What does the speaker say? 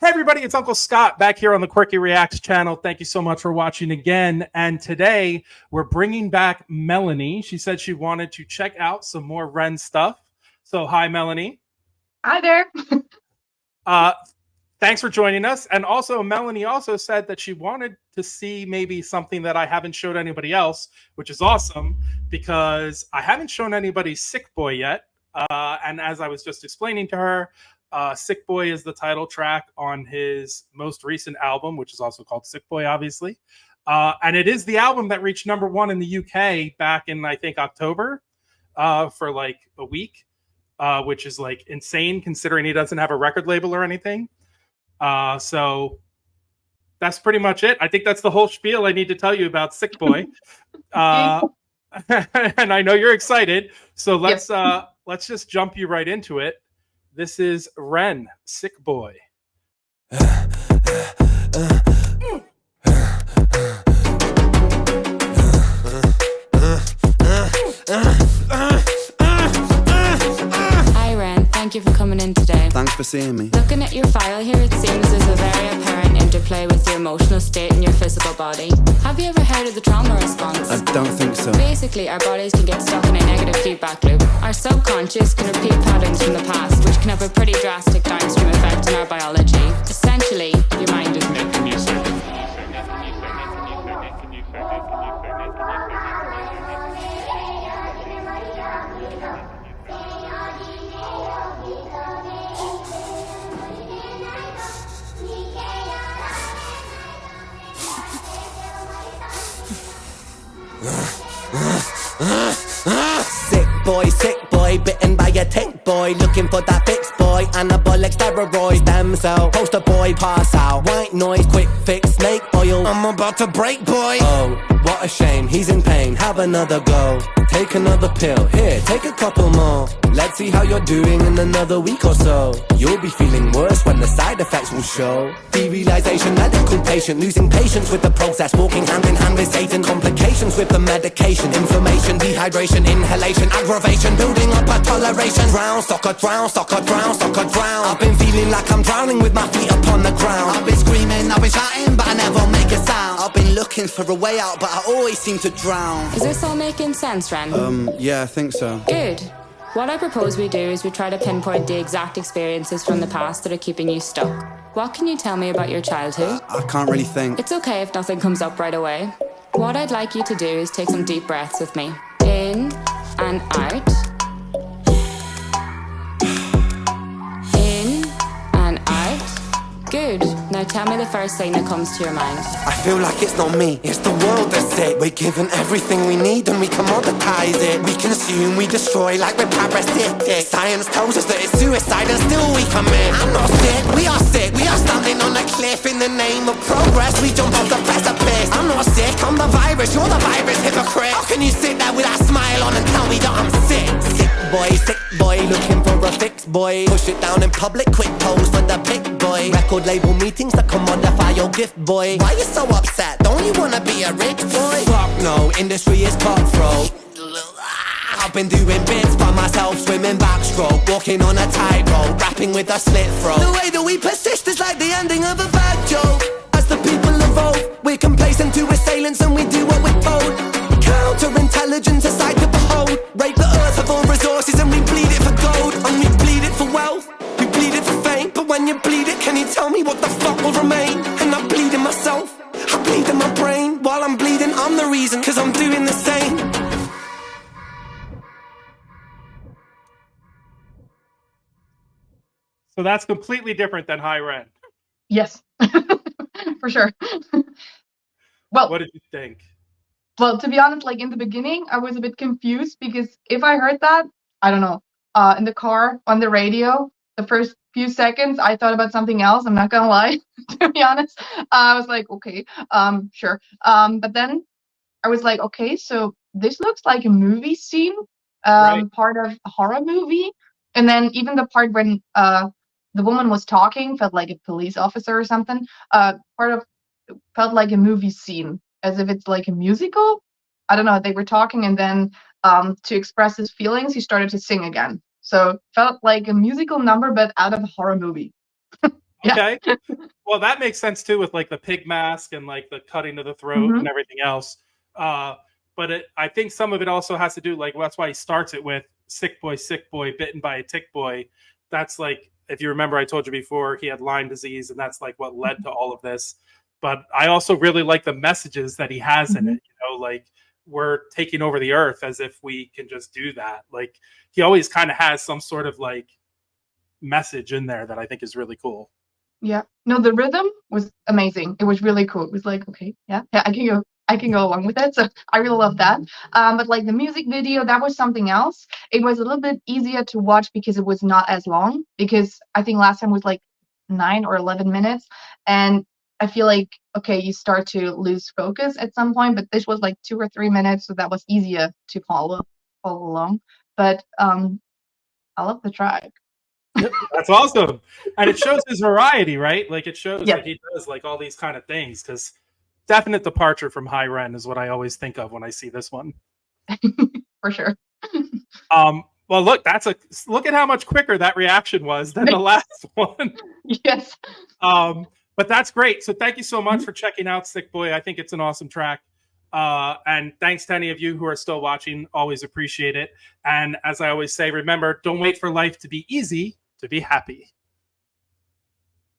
Hey everybody, it's Uncle Scott back here on the QwerkyReax channel. Thank you so much for watching again. And today we're bringing back Melanie. She said she wanted to check out some more Ren stuff. So hi, Melanie. Hi there. Thanks for joining us. And also, Melanie also said that she wanted to see maybe something that I haven't showed anybody else, which is awesome because I haven't shown anybody Sick Boy yet. And as I was just explaining to her, Sick Boy is the title track on his most recent album, which is also called Sick Boy, obviously. And it is the album that reached #1 in the UK back in, I think, October for like a week, which is like insane considering he doesn't have a record label or anything. So that's pretty much it. I think that's the whole spiel I need to tell you about Sick Boy. And I know you're excited. So let's just jump you right into it. This is Ren, Sick Boy. Hi Ren, thank you for coming in today. Thanks for seeing me. Looking at your file here, it seems there's a very apparent interplay with your emotional state and your physical body. Have you ever heard of the trauma response? I don't think so. Basically, our bodies can get stuck in a negative feedback loop. Our subconscious can repeat patterns from the past, which can have a pretty drastic downstream effect on our biology. Essentially, your mind is making you sick. Sick boy, bitten by a tick boy, looking for that fix boy, anabolic steroids, stem cell, poster boy, pass out, white noise, quick fix, snake oil, I'm about to break boy. Oh, what a shame, he's in pain, have another go, take another pill, here, take a couple more, let's see how you're doing in another week or so, you'll be feeling worse when the side effects will show, derealization, medical patient, losing patience with the process, walking hand in hand with Satan, complications with the medication, inflammation, dehydration, inhalation, aggravation, building up a toleration, drown, soccer, drown, soccer, drown, soccer, drown, I've been feeling like I'm drowning with my feet upon the ground, I've been screaming, I've been shouting, but I never make a sound, I've been looking for a way out, but I always seem to drown. Is this all making sense, Ren? Yeah, I think so. Good. What I propose we do is we try to pinpoint the exact experiences from the past that are keeping you stuck. What can you tell me about your childhood? I can't really think. It's okay if nothing comes up right away. What I'd like you to do is take some deep breaths with me. In and out. In and out. Good. Now tell me the first thing that comes to your mind. I feel like it's not me, it's the world that's sick. We're given everything we need and we commoditize it. We consume, we destroy like we're parasitic. Science tells us that it's suicide and still we commit. I'm not sick, we are standing on a cliff in the name of progress. We jump off the precipice. I'm not sick, I'm the virus, you're the virus, hypocrite. How can you sit there with that smile on and tell me that I'm sick? Sick boy, looking for a fix boy. Push it down in public, quick pose for the pick boy. Record label meetings that commodify your gift boy. Why you so upset? Don't you wanna be a rich boy? Fuck no, industry is cutthroat. I've been doing bits by myself, swimming backstroke, walking on a tightrope, rapping with a slit throat. The way that we persist is like the ending of a bad joke. As the people evolve, we're complacent to assailants and we do what we're told. Counterintelligence, a sight to behold. Rape the earth of all resources and we bleed it for gold. And we bleed it for wealth, we bleed it for fame. But when you bleed it, can you tell me what the fuck will remain? And I bleed in myself, I bleed in my brain. While I'm bleeding, I'm the reason, cause I'm doing the same. So that's completely different than Hi Ren. Yes, for sure. Well, what did you think? Well, to be honest, like in the beginning, I was a bit confused because if I heard that, I don't know, in the car, on the radio, the first few seconds, I thought about something else. I'm not gonna lie, to be honest. I was like, okay, sure. But then I was like, okay, so this looks like a movie scene, Right. part of a horror movie. And then even the part when the woman was talking felt like a police officer or something. Felt like a movie scene, as if it's like a musical. I don't know. They were talking, and then to express his feelings, he started to sing again. So felt like a musical number, but out of a horror movie. Okay. Well, that makes sense too with like the pig mask and like the cutting of the throat and everything else. But I think some of it also has to do like that's why he starts it with sick boy, bitten by a tick boy. That's like, if you remember, I told you before he had Lyme disease, and that's like what led to all of this. But I also really like the messages that he has in it. You know, like we're taking over the earth as if we can just do that. Like he always kind of has some sort of like message in there that I think is really cool. Yeah. No, the rhythm was amazing. It was really cool. It was like, okay, yeah, I can go along with it. So I really love that. But like the music video, that was something else. It was a little bit easier to watch because it was not as long. Because I think last time was like 9 or 11 minutes, and I feel like okay, you start to lose focus at some point. But this was like 2 or 3 minutes, so that was easier to follow along. But I love the track. That's awesome. And it shows his variety, right? Like it shows Yeah. that he does like all these kind of things, because definite departure from High Ren is what I always think of when I see this one. For sure. Well, look at how much quicker that reaction was than the last one. Yes. But that's great. So thank you so much for checking out Sick Boy. I think it's an awesome track. And thanks to any of you who are still watching. Always appreciate it. And as I always say, remember, don't wait for life to be easy to be happy.